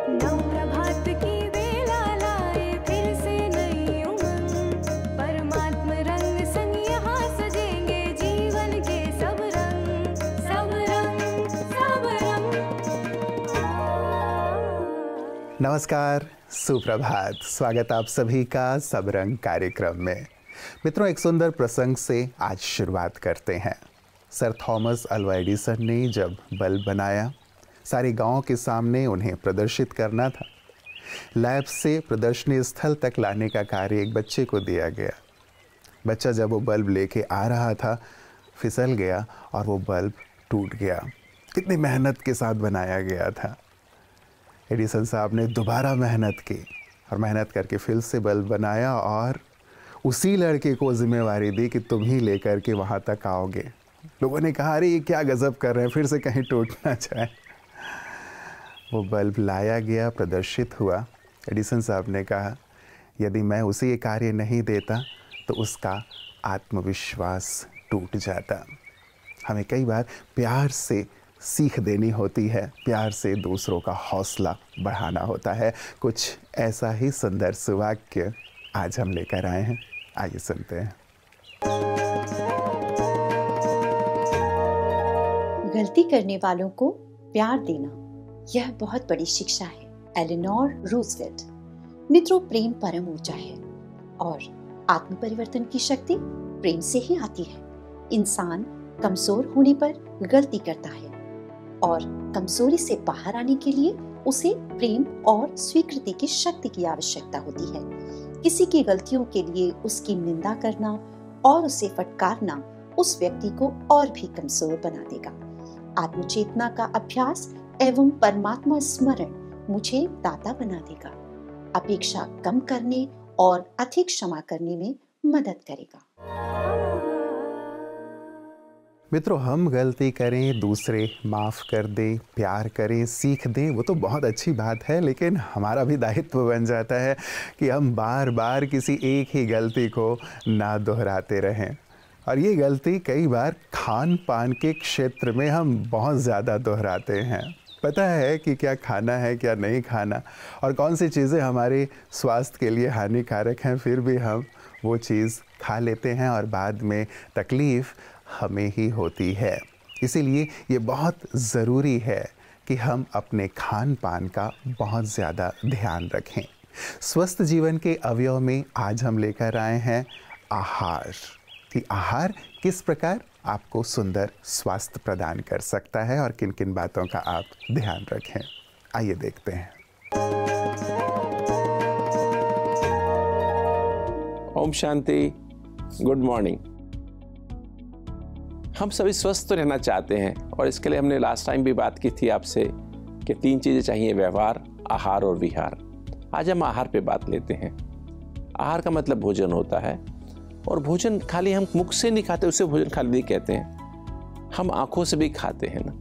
नव प्रभात की बेला लाए फिर से नई उमंग, परमात्म रंग संग यहाँ सजेंगे जीवन के सब रंग, सब रंग, सब रंग। नमस्कार, सुप्रभात। स्वागत आप सभी का सब रंग कार्यक्रम में। मित्रों, एक सुंदर प्रसंग से आज शुरुआत करते हैं। सर थॉमस अल्वा एडिसन ने जब बल्ब बनाया, सारे गांव के सामने उन्हें प्रदर्शित करना था। लैब से प्रदर्शनी स्थल तक लाने का कार्य एक बच्चे को दिया गया। बच्चा जब वो बल्ब लेके आ रहा था, फिसल गया और वो बल्ब टूट गया। कितनी मेहनत के साथ बनाया गया था। एडिसन साहब ने दोबारा मेहनत की और मेहनत करके फिर से बल्ब बनाया और उसी लड़के को जिम्मेवारी दी कि तुम ही लेकर के वहाँ तक आओगे। लोगों ने कहा, अरे ये क्या गज़ब कर रहे हैं, फिर से कहीं टूट ना जाए। वो बल्ब लाया गया, प्रदर्शित हुआ। एडिसन साहब ने कहा, यदि मैं उसे ये कार्य नहीं देता तो उसका आत्मविश्वास टूट जाता। हमें कई बार प्यार से सीख देनी होती है, प्यार से दूसरों का हौसला बढ़ाना होता है। कुछ ऐसा ही सुंदर सुवाक्य आज हम लेकर आए हैं। आइए सुनते हैं। गलती करने वालों को प्यार देना, यह बहुत बड़ी शिक्षा है। Eleanor Roosevelt. मित्रों, प्रेम परम ऊंचा है और आत्म परिवर्तन की शक्ति प्रेम से ही आती है। इंसान कमजोर होने पर गलती करता है और कमजोरी से बाहर आने के लिए उसे प्रेम और स्वीकृति की शक्ति की आवश्यकता होती है। किसी की गलतियों के लिए उसकी निंदा करना और उसे फटकारना उस व्यक्ति को और भी कमजोर बना देगा। आत्मचेतना का अभ्यास एवं परमात्मा स्मरण मुझे दाता बना देगा, अपेक्षा कम करने और अधिक क्षमा करने में मदद करेगा। मित्रों, हम गलती करें, दूसरे माफ़ कर दें, प्यार करें, सीख दें, वो तो बहुत अच्छी बात है, लेकिन हमारा भी दायित्व बन जाता है कि हम बार बार किसी एक ही गलती को ना दोहराते रहें। और ये गलती कई बार खान पान के क्षेत्र में हम बहुत ज़्यादा दोहराते हैं। पता है कि क्या खाना है, क्या नहीं खाना, और कौन सी चीज़ें हमारे स्वास्थ्य के लिए हानिकारक हैं, फिर भी हम वो चीज़ खा लेते हैं और बाद में तकलीफ़ हमें ही होती है। इसीलिए ये बहुत ज़रूरी है कि हम अपने खान पान का बहुत ज़्यादा ध्यान रखें। स्वस्थ जीवन के अवयव में आज हम लेकर आए हैं आहार, कि आहार किस प्रकार आपको सुंदर स्वास्थ्य प्रदान कर सकता है और किन किन बातों का आप ध्यान रखें। आइए देखते हैं। Om Shanti, good morning. हम सभी स्वस्थ रहना चाहते हैं और इसके लिए हमने लास्ट टाइम भी बात की थी आपसे कि 3 चीज़ें चाहिए, व्यवहार, आहार और विहार। आज हम आहार पे बात लेते हैं। आहार का मतलब भोजन होता है और भोजन खाली हम मुख से नहीं खाते, उसे भोजन खाली नहीं कहते हैं। हम आँखों से भी खाते हैं ना।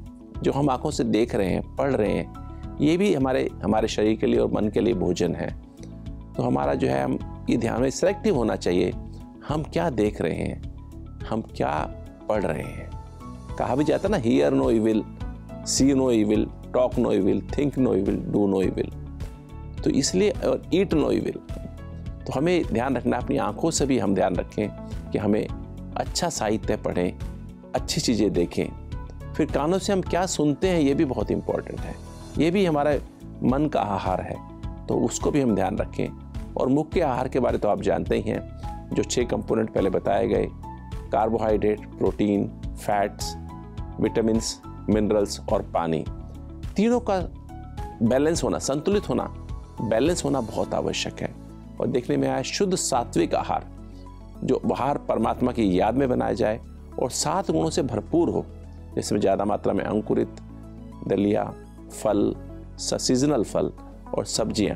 जो हम आँखों से देख रहे हैं, पढ़ रहे हैं, ये भी हमारे शरीर के लिए और मन के लिए भोजन है। तो हमारा जो है, हम ये ध्यान में सेलेक्टिव होना चाहिए। हम क्या देख रहे हैं, हम क्या पढ़ रहे हैं। कहा भी जाता ना, hear no evil, see no evil, talk no evil, think no evil, do no evil. तो इसलिए, और ईट नो इविल। तो हमें ध्यान रखना, अपनी आंखों से भी हम ध्यान रखें कि हमें अच्छा साहित्य पढ़ें, अच्छी चीज़ें देखें। फिर कानों से हम क्या सुनते हैं, ये भी बहुत इंपॉर्टेंट है। ये भी हमारा मन का आहार है, तो उसको भी हम ध्यान रखें। और मुख्य आहार के बारे तो आप जानते ही हैं, जो 6 कंपोनेंट पहले बताए गए: carbohydrate, protein, fats, vitamins, minerals और पानी। तीनों का बैलेंस होना, संतुलित होना, बैलेंस होना बहुत आवश्यक है। और देखने में आया शुद्ध सात्विक आहार, जो आहार परमात्मा की याद में बनाया जाए और 7 गुणों से भरपूर हो, जिसमें ज़्यादा मात्रा में अंकुरित दलिया, फल, सीजनल फल और सब्जियां,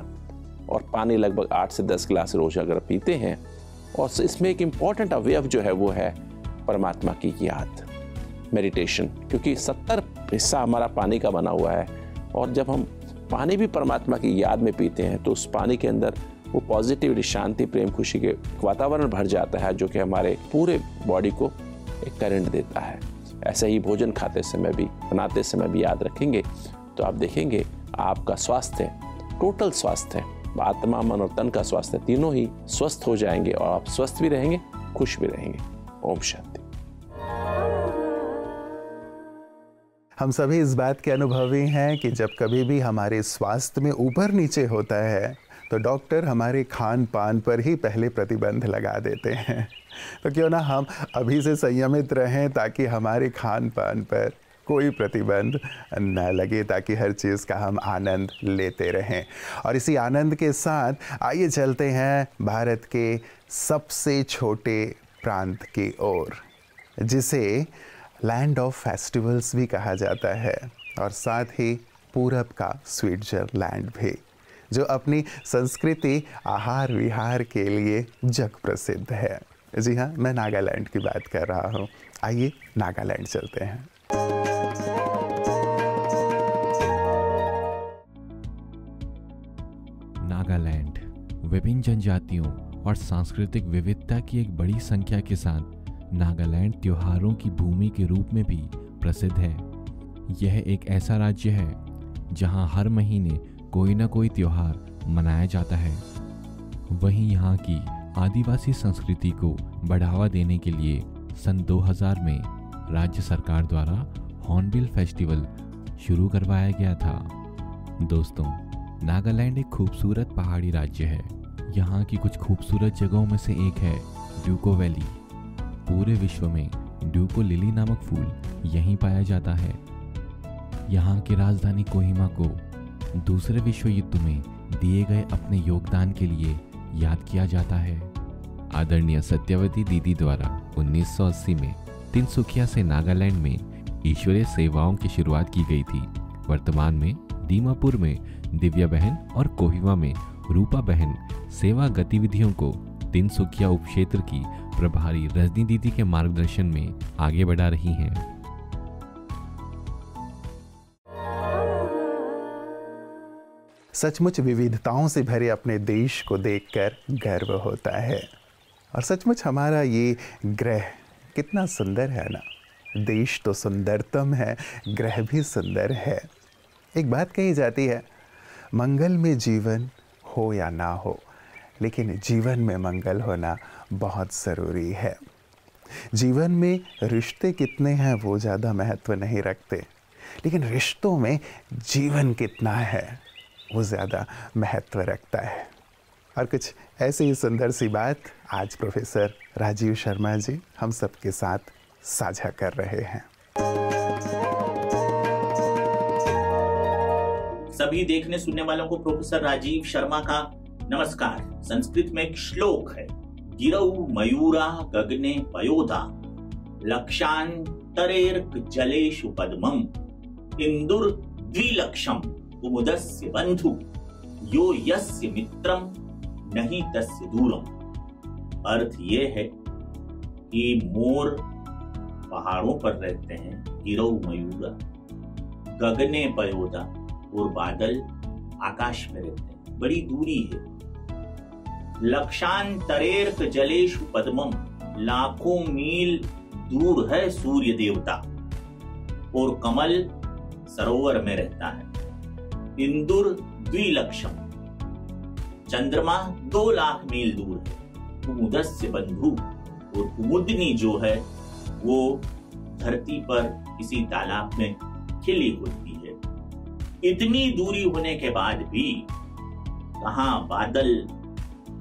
और पानी लगभग 8 से 10 गिलास रोज अगर पीते हैं। और इसमें एक इम्पॉर्टेंट अवयव जो है वो है परमात्मा की याद, मेडिटेशन, क्योंकि 70 हिस्सा हमारा पानी का बना हुआ है। और जब हम पानी भी परमात्मा की याद में पीते हैं तो उस पानी के अंदर वो पॉजिटिविटी, शांति, प्रेम, खुशी के वातावरण भर जाता है, जो कि हमारे पूरे बॉडी को एक करंट देता है। ऐसे ही भोजन खाते समय भी, बनाते समय भी याद रखेंगे तो आप देखेंगे आपका स्वास्थ्य टोटल स्वास्थ्य है, आत्मा मन और तन का स्वास्थ्य, तीनों ही स्वस्थ हो जाएंगे और आप स्वस्थ भी रहेंगे, खुश भी रहेंगे। ओम शांति। हम सभी इस बात के अनुभवी हैं कि जब कभी भी हमारे स्वास्थ्य में ऊपर नीचे होता है तो डॉक्टर हमारे खान पान पर ही पहले प्रतिबंध लगा देते हैं। तो क्यों ना हम अभी से संयमित रहें ताकि हमारे खान पान पर कोई प्रतिबंध न लगे, ताकि हर चीज़ का हम आनंद लेते रहें। और इसी आनंद के साथ आइए चलते हैं भारत के सबसे छोटे प्रांत की ओर, जिसे लैंड ऑफ फेस्टिवल्स भी कहा जाता है, और साथ ही पूरब का स्विट्जरलैंड भी, जो अपनी संस्कृति आहार विहार के लिए जग प्रसिद्ध है। जी हाँ, मैं नागालैंड की बात कर रहा हूँ। आइए नागालैंड चलते हैं। नागालैंड विभिन्न जनजातियों और सांस्कृतिक विविधता की एक बड़ी संख्या के साथ नागालैंड त्योहारों की भूमि के रूप में भी प्रसिद्ध है। यह एक ऐसा राज्य है जहां हर महीने कोई ना कोई त्योहार मनाया जाता है। वहीं यहाँ की आदिवासी संस्कृति को बढ़ावा देने के लिए सन 2000 में राज्य सरकार द्वारा हॉर्नबिल फेस्टिवल शुरू करवाया गया था। दोस्तों, नागालैंड एक खूबसूरत पहाड़ी राज्य है। यहाँ की कुछ खूबसूरत जगहों में से एक है ड्यूको वैली। पूरे विश्व में ड्यूको लिली नामक फूल यहीं पाया जाता है। यहाँ की राजधानी कोहिमा को दूसरे विश्व युद्ध में दिए गए अपने योगदान के लिए याद किया जाता है। आदरणीय सत्यवती दीदी द्वारा 1980 में तिनसुकिया से नागालैंड में ईश्वरीय सेवाओं की शुरुआत की गई थी। वर्तमान में दीमापुर में दिव्या बहन और कोहिमा में रूपा बहन सेवा गतिविधियों को तिनसुकिया उपक्षेत्र की प्रभारी रजनी दीदी के मार्गदर्शन में आगे बढ़ा रही हैं। सचमुच विविधताओं से भरे अपने देश को देखकर गर्व होता है। और सचमुच हमारा ये ग्रह कितना सुंदर है ना। देश तो सुंदरतम है, ग्रह भी सुंदर है। एक बात कही जाती है, मंगल में जीवन हो या ना हो, लेकिन जीवन में मंगल होना बहुत ज़रूरी है। जीवन में रिश्ते कितने हैं वो ज़्यादा महत्व नहीं रखते, लेकिन रिश्तों में जीवन कितना है वो ज़्यादा महत्व रखता है। और कुछ ऐसी ही सुंदर सी बात आज प्रोफेसर राजीव शर्मा जी हम सबके साथ साझा कर रहे हैं। सभी देखने सुनने वालों को प्रोफेसर राजीव शर्मा का नमस्कार। संस्कृत में एक श्लोक है, गिरौ मयूरा गगने पयोधा लक्षांतरेर्क जलेषु पद्मम इंदुर द्विलक्षम कुमुदस्य बंधु यो यस्य मित्रम नहीं तस्य दूरम। अर्थ ये है कि मोर पहाड़ों पर रहते हैं, गिरौ मयूरा, गगने पयोधा, और बादल आकाश में रहते हैं, बड़ी दूरी है। लक्षांतरेर्क जलेषु पद्मम, लाखों मील दूर है सूर्य देवता, और कमल सरोवर में रहता है। इंदुर द्विलक्षम, चंद्रमा 2 लाख मील दूर है। कुमुदस्य बंधु, और कुमुदनी जो है वो धरती पर किसी तालाब में खिली होती है। इतनी दूरी होने के बाद भी कहाँ बादल,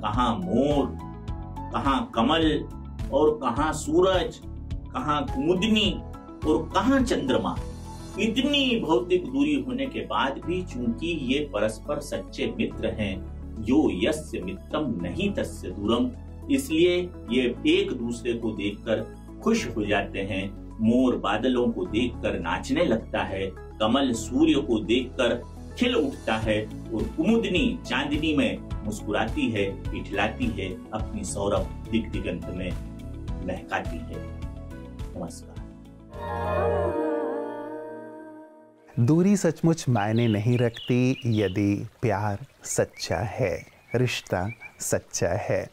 कहाँ मोर, कहाँ कमल, और कहाँ सूरज, कहाँ कुमुदनी, और कहाँ चंद्रमा। इतनी भौतिक दूरी होने के बाद भी चूंकि ये परस्पर सच्चे मित्र हैं, यो यस्य मित्रम नहीं तस्य दूरम, इसलिए ये एक दूसरे को देखकर खुश हो जाते हैं। मोर बादलों को देखकर नाचने लगता है, कमल सूर्य को देखकर खिल उठता है, और कुमुदनी चांदनी में मुस्कुराती है, इठलाती है, अपनी सौरभ दिग दिगंत में महकाती है। नमस्कार। दूरी सचमुच मायने नहीं रखती यदि प्यार सच्चा है, रिश्ता सच्चा है।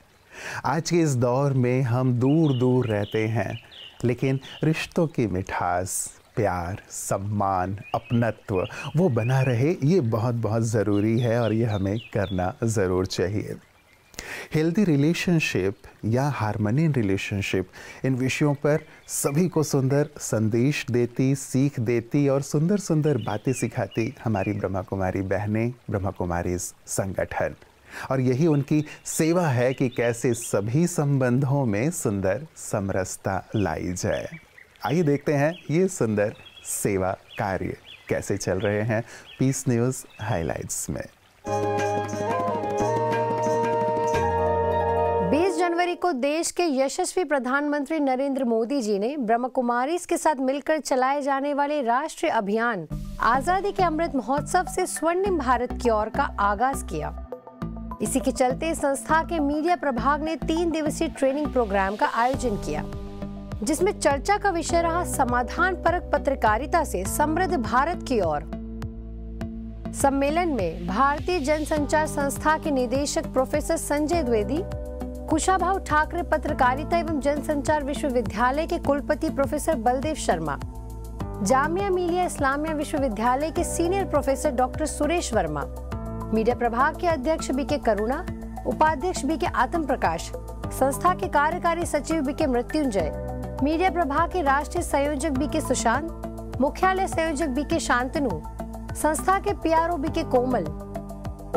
आज के इस दौर में हम दूर दूर रहते हैं, लेकिन रिश्तों की मिठास प्यार, सम्मान, अपनत्व वो बना रहे, ये बहुत बहुत ज़रूरी है और ये हमें करना ज़रूर चाहिए। हेल्दी रिलेशनशिप या हार्मनी इन रिलेशनशिप, इन विषयों पर सभी को सुंदर संदेश देती, सीख देती और सुंदर सुंदर बातें सिखाती हमारी ब्रह्मा कुमारी बहनें, ब्रह्मा कुमारी संगठन। और यही उनकी सेवा है कि कैसे सभी संबंधों में सुंदर समरसता लाई जाए। आइए देखते हैं ये सुंदर सेवा कार्य कैसे चल रहे हैं पीस न्यूज़ हाइलाइट्स में। 20 जनवरी को देश के यशस्वी प्रधानमंत्री नरेंद्र मोदी जी ने ब्रह्मा कुमारीज के साथ मिलकर चलाए जाने वाले राष्ट्रीय अभियान आजादी के अमृत महोत्सव से स्वर्णिम भारत की ओर का आगाज किया। इसी के चलते संस्था के मीडिया प्रभाग ने 3 दिवसीय ट्रेनिंग प्रोग्राम का आयोजन किया, जिसमें चर्चा का विषय रहा समाधान परक पत्रकारिता से समृद्ध भारत की ओर। सम्मेलन में भारतीय जनसंचार संस्था के निदेशक प्रोफेसर संजय द्विवेदी, कुशाभाऊ ठाकरे पत्रकारिता एवं जनसंचार विश्वविद्यालय के कुलपति प्रोफेसर बलदेव शर्मा, जामिया मिलिया इस्लामिया विश्वविद्यालय के senior professor doctor Suresh Verma, media प्रभाग के अध्यक्ष बीके करुणा, उपाध्यक्ष बीके आत्म प्रकाश, संस्था के कार्यकारी सचिव बीके मृत्युंजय, मीडिया प्रभाग के राष्ट्रीय संयोजक बीके सुशांत, मुख्यालय संयोजक बीके शांतनु, संस्था के पीआरओ बीके कोमल,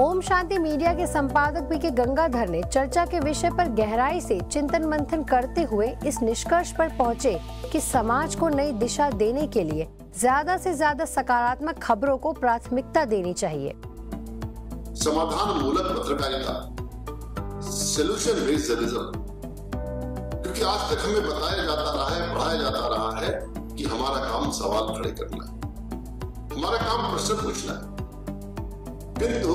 ओम शांति मीडिया के संपादक बीके गंगाधर ने चर्चा के विषय पर गहराई से चिंतन मंथन करते हुए इस निष्कर्ष पर पहुंचे कि समाज को नई दिशा देने के लिए ज्यादा से ज्यादा सकारात्मक खबरों को प्राथमिकता देनी चाहिए। समाधान मूलक पत्रकारिता, सोल्यूशन बेस्ड जर्नलिज्म, क्योंकि आज तक हमें बताया जाता रहा है, पढ़ाया जाता रहा है कि हमारा काम सवाल खड़े करना है, हमारा काम प्रश्न पूछना है। किंतु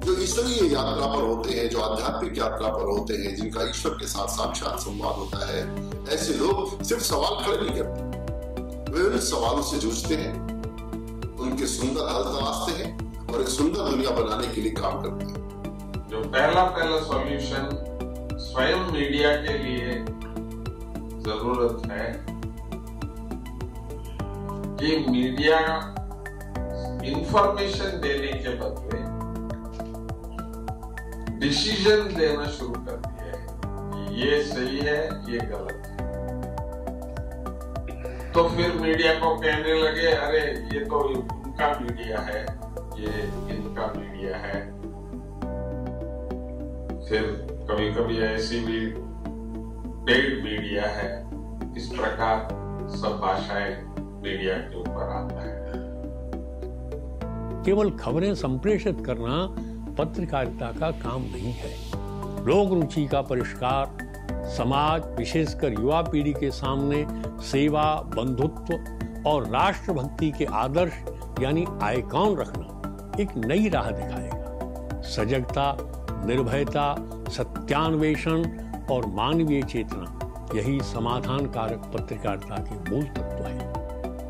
जो ईश्वरीय यात्रा पर होते हैं, जो आध्यात्मिक यात्रा पर होते हैं, जिनका ईश्वर के साथ साक्षात संवाद होता है, ऐसे लोग सिर्फ सवाल खड़े नहीं करते, वे उन सवालों से जूझते हैं, उनके सुंदर हल तलाशते हैं और एक सुंदर दुनिया बनाने के लिए काम करते हैं। जो पहला सॉल्यूशन स्वयं मीडिया के लिए जरूरत है कि मीडिया इंफॉर्मेशन देने के बदले डिसीजन लेना शुरू कर दिया है, ये सही है, ये गलत है। तो फिर मीडिया को कहने लगे, अरे ये तो उनका मीडिया है, ये इनका मीडिया है। फिर कभी कभी ऐसी भी पेड मीडिया है। इस प्रकार सब भाषाएं मीडिया के ऊपर आता है। केवल खबरें संप्रेषित करना पत्रकारिता का काम नहीं है। लोक रुचि का परिष्कार, समाज विशेषकर युवा पीढ़ी के सामने सेवा, बंधुत्व और राष्ट्रभक्ति के आदर्श यानी आइकॉन रखना एक नई राह दिखाएगा। सजगता, निर्भयता, सत्यान्वेषण और मानवीय चेतना, यही समाधानकारक पत्रकारिता के मूल तत्व है।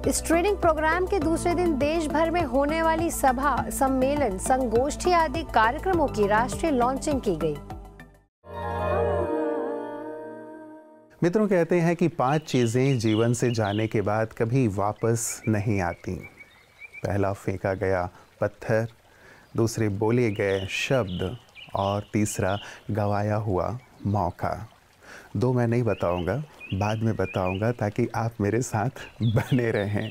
इस ट्रेनिंग प्रोग्राम के दूसरे दिन देश भर में होने वाली सभा, सम्मेलन, संगोष्ठी आदि कार्यक्रमों की राष्ट्रीय लॉन्चिंग की गई। मित्रों, कहते हैं कि 5 चीजें जीवन से जाने के बाद कभी वापस नहीं आती। पहला फेंका गया पत्थर, दूसरे बोले गए शब्द और तीसरा गवाया हुआ मौका। 2 मैं नहीं बताऊंगा, बाद में बताऊंगा ताकि आप मेरे साथ बने रहें।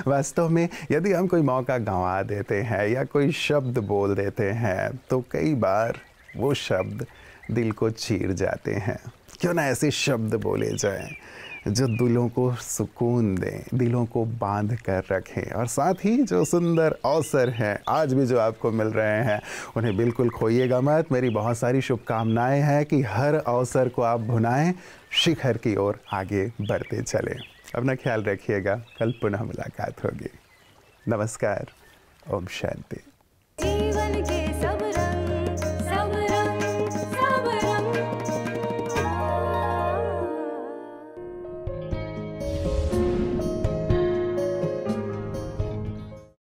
वास्तव में यदि हम कोई मौका गंवा देते हैं या कोई शब्द बोल देते हैं तो कई बार वो शब्द दिल को चीर जाते हैं। क्यों ना ऐसे शब्द बोले जाएं जो दिलों को सुकून दें, दिलों को बांध कर रखें, और साथ ही जो सुंदर अवसर हैं आज भी जो आपको मिल रहे हैं उन्हें बिल्कुल खोइएगा मत। मेरी बहुत सारी शुभकामनाएं हैं कि हर अवसर को आप भुनाएं, शिखर की ओर आगे बढ़ते चलें। अपना ख्याल रखिएगा, कल पुनः मुलाकात होगी। नमस्कार, ओम शांति।